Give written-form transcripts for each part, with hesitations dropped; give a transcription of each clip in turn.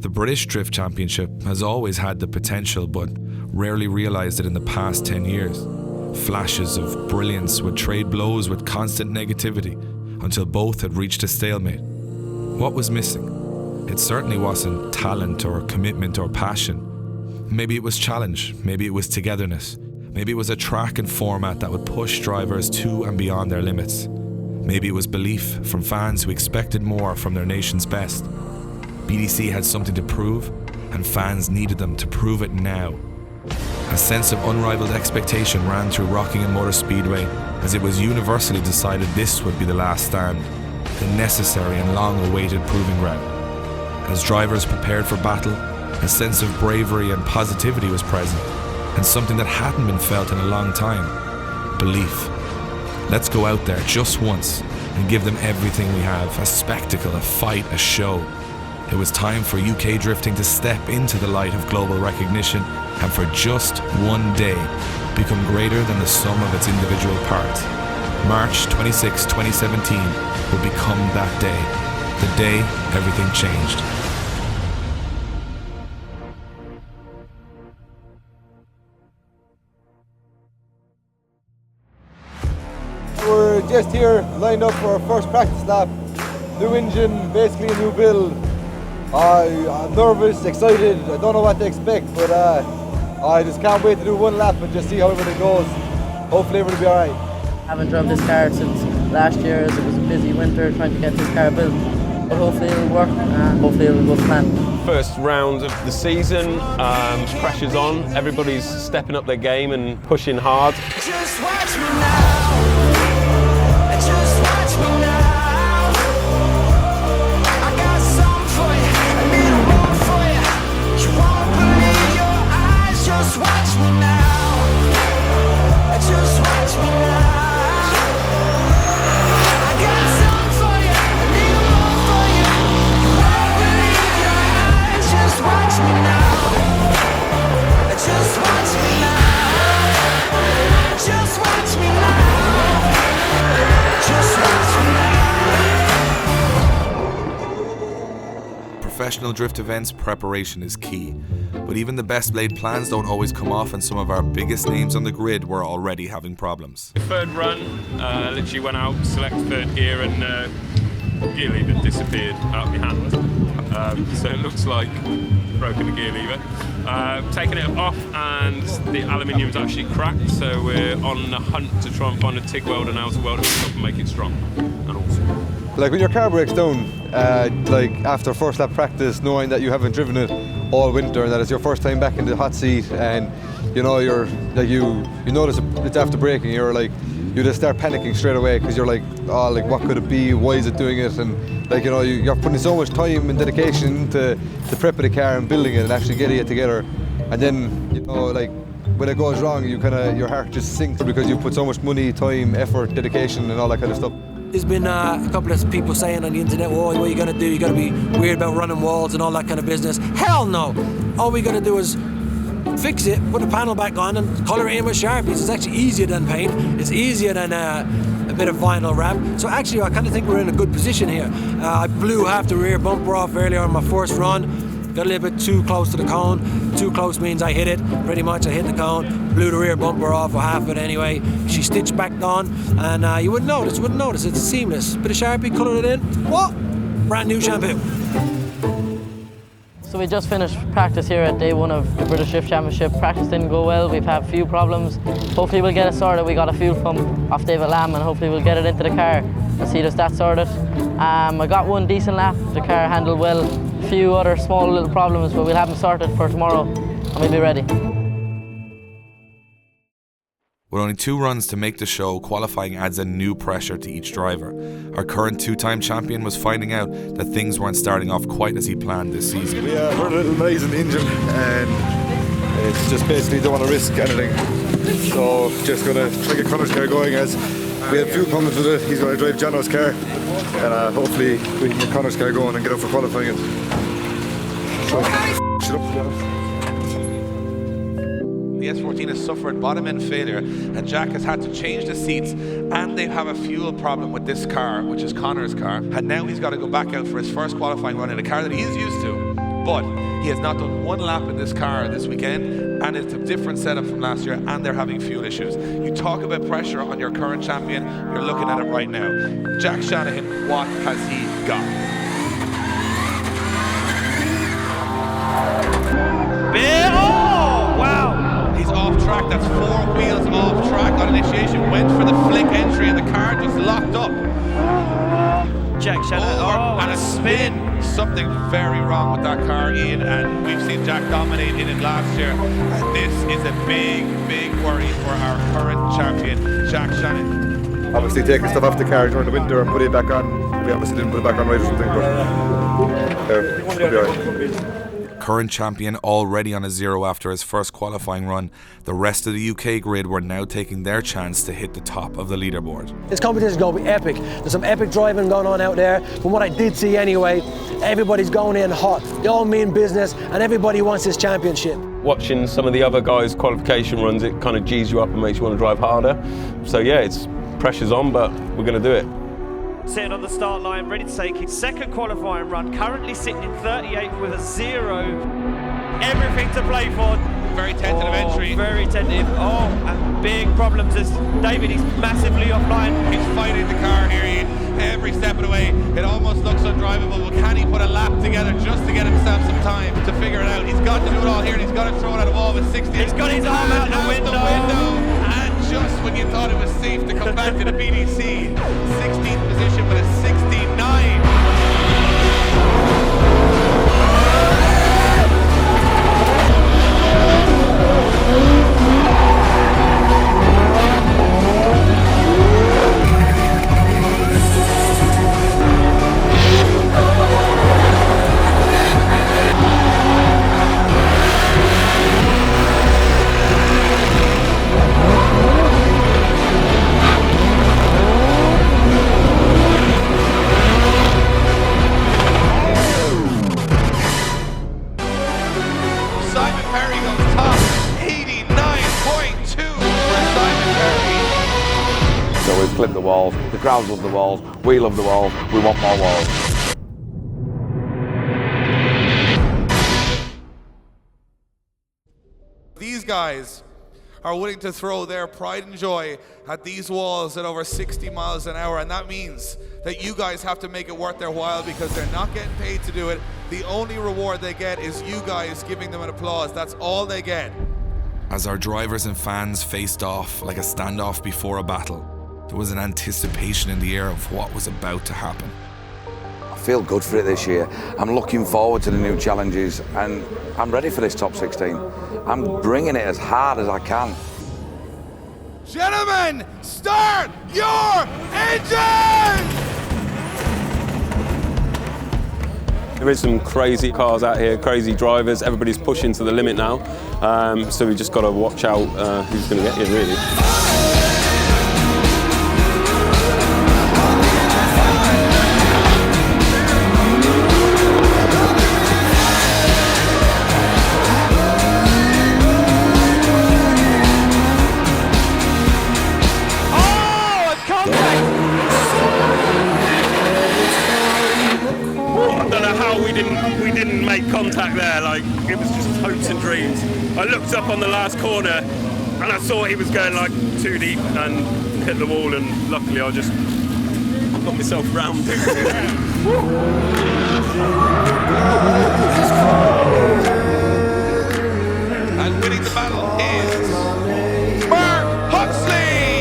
The British Drift Championship has always had the potential, but rarely realised it in the past 10 years. Flashes of brilliance would trade blows with constant negativity until both had reached a stalemate. What was missing? It certainly wasn't talent or commitment or passion. Maybe it was challenge, maybe it was togetherness, maybe it was a track and format that would push drivers to and beyond their limits. Maybe it was belief from fans who expected more from their nation's best. BDC had something to prove, and fans needed them to prove it now. A sense of unrivaled expectation ran through Rockingham Motor Speedway as it was universally decided this would be the last stand, the necessary and long-awaited proving ground. As drivers prepared for battle, a sense of bravery and positivity was present, and something that hadn't been felt in a long time: belief. Let's go out there just once and give them everything we have, a spectacle, a fight, a show. It was time for UK drifting to step into the light of global recognition and for just one day become greater than the sum of its individual parts. March 26, 2017 will become that day, the day everything changed. We're just here lined up for our first practice lap. New engine, basically a new build. I'm nervous, excited, I don't know what to expect, but I just can't wait to do one lap and just see how everything goes. Hopefully everything will be alright. I haven't driven this car since last year, as it was a busy winter trying to get this car built. But hopefully it'll work and hopefully it'll go to plan. First round of the season, pressure's on, everybody's stepping up their game and pushing hard. Just watch me now. Just watch me now. Just watch me now. Just watch me now. I got something for you. I need more for you. You won't believe your eyes. Just watch me now. Just watch me now. Just watch me now. Just watch me now. Professional drift events, preparation is key. But even the best laid plans don't always come off, and some of our biggest names on the grid were already having problems. The third run, literally went out, select third gear, and gear lever disappeared out of my hand. So it looks like broken the gear lever. Taking it off, and the aluminium's actually cracked, so we're on the hunt to try and find a TIG weld and outer weld and make it strong and awesome. Like when your car breaks down, like after first lap practice, knowing that you haven't driven it all winter and that it's your first time back in the hot seat, and you know you're like you notice it's after braking, you're like you just start panicking straight away because you're like, oh, like what could it be? Why is it doing it? And like you're putting so much time and dedication to the prep of the car and building it and actually getting it together, and then like when it goes wrong, your heart just sinks because you put so much money, time, effort, dedication, and all that kind of stuff. There's been a couple of people saying on the internet, "Oh, what are you going to do? You're going to be weird about running walls and all that kind of business." Hell no! All we're going to do is fix it, put the panel back on and colour it in with Sharpies. It's actually easier than paint. It's easier than a bit of vinyl wrap. So actually I kind of think we're in a good position here. I blew half the rear bumper off earlier on my first run. Got a little bit too close to the cone. Too close means I hit it. Pretty much I hit the cone, blew the rear bumper off, or half of it anyway. She stitched back on, and you wouldn't notice. It's seamless. Bit of Sharpie, coloured it in. What? Brand new shampoo. So we just finished practice here at day one of the British Drift Championship. Practice didn't go well. We've had a few problems. Hopefully we'll get it sorted. We got a fuel pump off David Lamb, and hopefully we'll get it into the car and see that sorted. I got one decent lap. The car handled well. A few other small little problems, but we'll have them sorted for tomorrow and we'll be ready. With only 2 runs to make the show, qualifying adds a new pressure to each driver. Our current 2-time champion was finding out that things weren't starting off quite as he planned this season. We heard a little noise in the engine, and it's just basically don't want to risk anything. So just going to try to get Connor's car going, as we had a few problems with it. He's going to drive Jono's car, and hopefully we can get Connor's car going and get up for qualifying. The S14 has suffered bottom end failure, and Jack has had to change the seats, and they have a fuel problem with this car, which is Connor's car, and now he's got to go back out for his first qualifying run in a car that he's used to. But he has not done one lap in this car this weekend, and it's a different setup from last year, and they're having fuel issues. You talk about pressure on your current champion, you're looking at it right now. Jack Shanahan, what has he got? Oh, wow! He's off track, that's 4 wheels off track on initiation, went for the flick entry and the car just locked up. Jack Shanahan, and a spin. Something very wrong with that car, Ian, and we've seen Jack dominate in it last year. And this is a big, big worry for our current champion, Jack Shanahan. Obviously taking stuff off the car during the winter and putting it back on. We obviously didn't put it back on right or something, but it'll be alright. Current champion already on a 0 after his first qualifying run. The rest of the UK grid were now taking their chance to hit the top of the leaderboard. This competition is going to be epic. There's some epic driving going on out there. From what I did see anyway, everybody's going in hot. They all mean business and everybody wants this championship. Watching some of the other guys' qualification runs, it kind of G's you up and makes you want to drive harder. So yeah, it's pressure's on, but we're going to do it. Sitting on the start line, ready to take his second qualifying run, currently sitting in 38th with a 0. Everything to play for. Very tentative entry. Very tentative. Oh, and big problems as David is massively offline. He's fighting the car here, Ian. Every step of the way. It almost looks undrivable, but can he put a lap together just to get himself some time to figure it out? He's got to do it all here, and he's got to throw it at a wall with 60. He's got his arm out the window. And just when you thought it was safe to come back to the BDC, 16th position with a 69. Clip the walls, the crowds love the walls, we love the walls, we want more walls. These guys are willing to throw their pride and joy at these walls at over 60 miles an hour, and that means that you guys have to make it worth their while because they're not getting paid to do it. The only reward they get is you guys giving them an applause. That's all they get. As our drivers and fans faced off like a standoff before a battle, there was an anticipation in the air of what was about to happen. I feel good for it this year. I'm looking forward to the new challenges and I'm ready for this top 16. I'm bringing it as hard as I can. Gentlemen, start your engines! There is some crazy cars out here, crazy drivers. Everybody's pushing to the limit now. So we just got to watch out who's going to get here, really. We didn't make contact there, like it was just hopes and dreams. I looked up on the last corner and I saw he was going like too deep and hit the wall, and luckily I just got myself round. And winning the battle is Mark Huxley!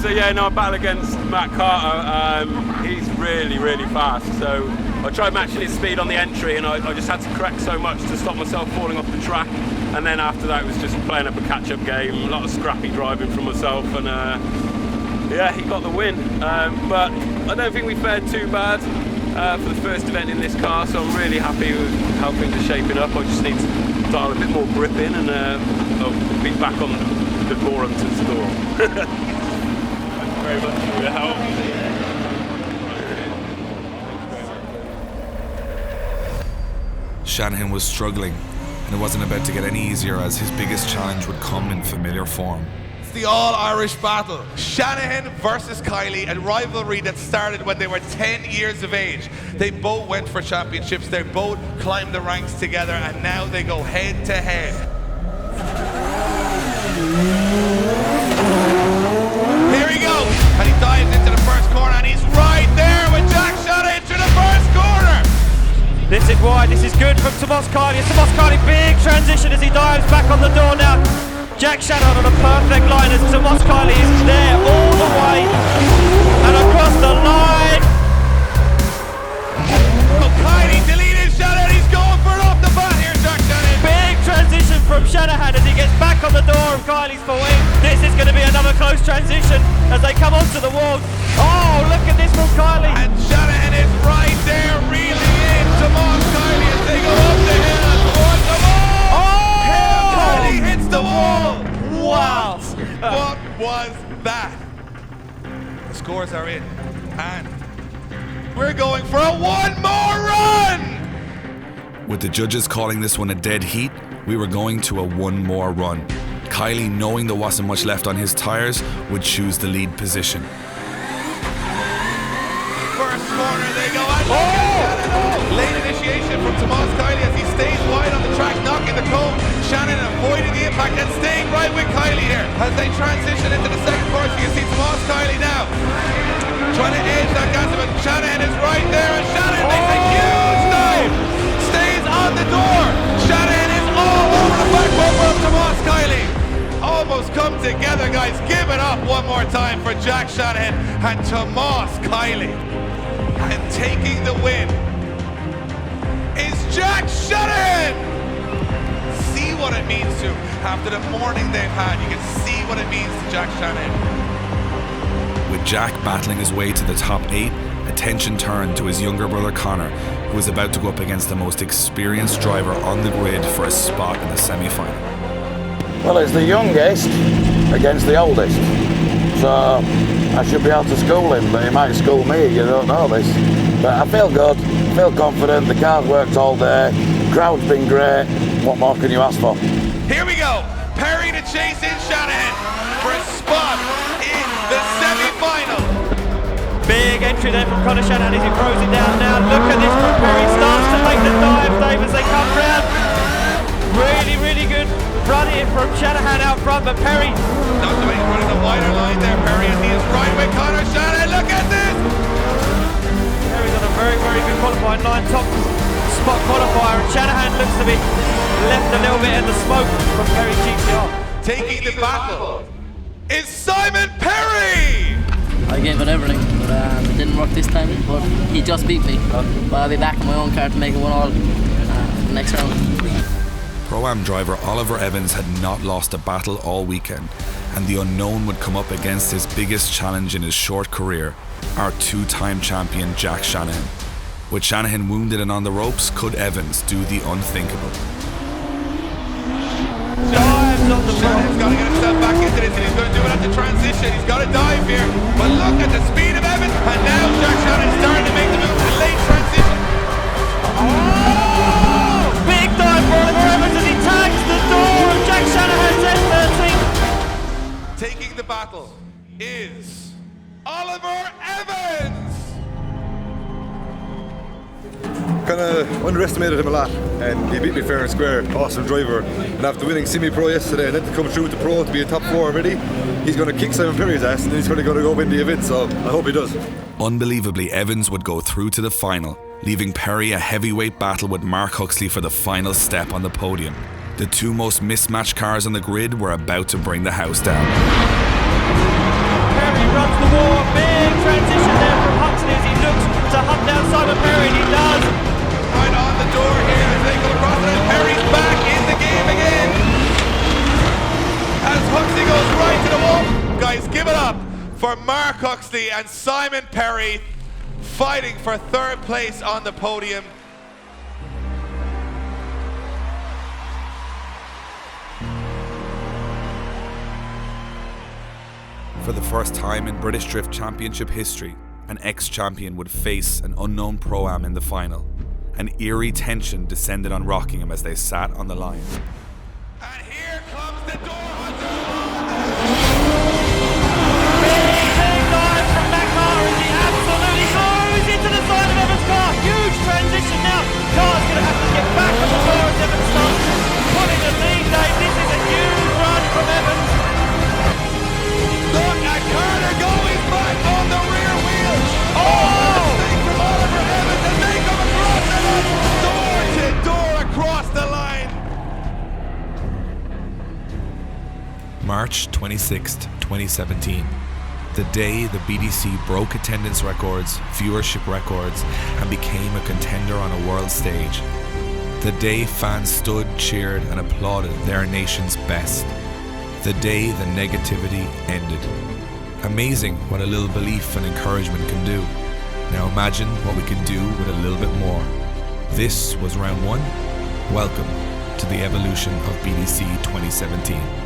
So yeah, no, I battle against Matt Carter. He's really, really fast. So I tried matching his speed on the entry, and I just had to correct so much to stop myself falling off the track. And then after that, it was just playing up a catch-up game, a lot of scrappy driving from myself, and yeah, he got the win. But I don't think we fared too bad. for the first event in this car, so I'm really happy with how things are shaping up. I just need to dial a bit more grip in, and I'll be back on the forum to score. Thank you very much for your help. Shanahan was struggling, and it wasn't about to get any easier as his biggest challenge would come in familiar form. It's the all-Irish battle. Shanahan versus Kiley, a rivalry that started when they were 10 years of age. They both went for championships, they both climbed the ranks together, and now they go head to head. Here he goes, and he dives into the first corner, and he's right there with Jack Shanahan into the first corner. This is wide, this is good from Tomas Kiley. Tomas Kiley, big transition as he dives back on the door now. Jack Shanahan on a perfect line as Tomas Kiley is there all the way and across the line. Oh, Kiley deleted Shanahan, he's going for it off the bat here, Jack Shanahan. Big transition from Shanahan as he gets back on the door of Kiley's for wing. This is going to be another close transition as they come onto the wall. Oh, look at this from Kiley. And Shanahan is right there, reeling in Tomas Kiley as they go up the hill towards the wall. Oh! Kiley hits the wall. Wow. What was that? The scores are in, and we're going for a one more run. With the judges calling this one a dead heat, we were going to a one more run. Kiley, knowing there wasn't much left on his tyres, would choose the lead position. First corner they go, and late initiation from Tomas Kiley as he stays wide on the track, knocking the cone. Shanahan avoiding the impact and staying right with Kiley here. As they transition into the second course, you can see Tomas Kiley now trying to edge that gas, but Shanahan is right there, and Shanahan makes a huge dive, stays on the door. Shanahan is all over the back bumper of Tomas Kiley. Almost come together, guys. Give it up one more time for Jack Shanahan and Tomas Kiley. And taking the win is Jack Shanahan. See what it means to, after the morning they've had, you can see what it means to Jack Shanahan. With Jack battling his way to the top 8, attention turned to his younger brother Connor, who was about to go up against the most experienced driver on the grid for a spot in the semi-final. Well, it's the youngest against the oldest, so I should be able to school him, but he might school me. You don't know this, but I feel good, feel confident. The car's worked all day, crowd's been great. What more can you ask for? Here we go, Perry to chase in Shanahan for a spot in the semi-final. Big entry there from Conor Shanahan as he throws it down now. Look at this from Perry, starts to make the dive, Dave, as they come round. Really, really good run here from Shanahan out front, but Perry... Not the way he's running the wider line there, Perry, as he is right with Conor Shanahan. Look at this! Perry's on a very, very good qualifying line, top spot qualifier, and Shanahan looks to be left a little bit in the smoke from Perry's GTR. Taking the battle is Simon Perry! I gave it everything, but it didn't work this time, but he just beat me. But I'll be back in my own car to make it 1-1 next round. Pro-Am driver Oliver Evans had not lost a battle all weekend, and the unknown would come up against his biggest challenge in his short career, our two-time champion Jack Shanahan. With Shanahan wounded and on the ropes, could Evans do the unthinkable? Shanahan's got to get himself back into this, and he's going to do it at the transition. He's got to dive here, but look at the speed of Evans, and now Jack Shanahan's starting to make the move to the late transition. Oh! Big dive for Oliver Evans as he tags the door of Jack Shanahan's S13. Taking the battle is Oliver Evans. Kind of underestimated him a lot, and he beat me fair and square. Awesome driver, and after winning semi-pro yesterday and then to come through with the pro to be a top 4 already, he's going to kick Simon Perry's ass, and then he's going to go win the event, so I hope he does. Unbelievably, Evans would go through to the final, leaving Perry a heavyweight battle with Mark Huxley for the final step on the podium. The two most mismatched cars on the grid were about to bring the house down. Perry runs the wall, big transition there from Huxley as he looks to hunt down Simon Perry, and he does. Right on the door here as they go across it, and Perry's back in the game again. As Huxley goes right to the wall. Guys, give it up for Mark Huxley and Simon Perry fighting for third place on the podium. For the first time in British Drift Championship history, an ex-champion would face an unknown pro-am in the final. An eerie tension descended on Rockingham as they sat on the line. And here comes the door hunter. Big dive from Magmar as he absolutely goes into the side of Evans' car. Huge transition now. Car's going to have to get back on the door as Evans starts pulling the lead, Dave. This is a huge run from Evans. Look at Carter going back on the rear wheel. Oh! Thing from Oliver Evans as they come across the line. Door to door across the line. March 26th, 2017. The day the BDC broke attendance records, viewership records, and became a contender on a world stage. The day fans stood, cheered, and applauded their nation's best. The day the negativity ended. Amazing what a little belief and encouragement can do. Now imagine what we can do with a little bit more. This was round one. Welcome to the evolution of BDC 2017.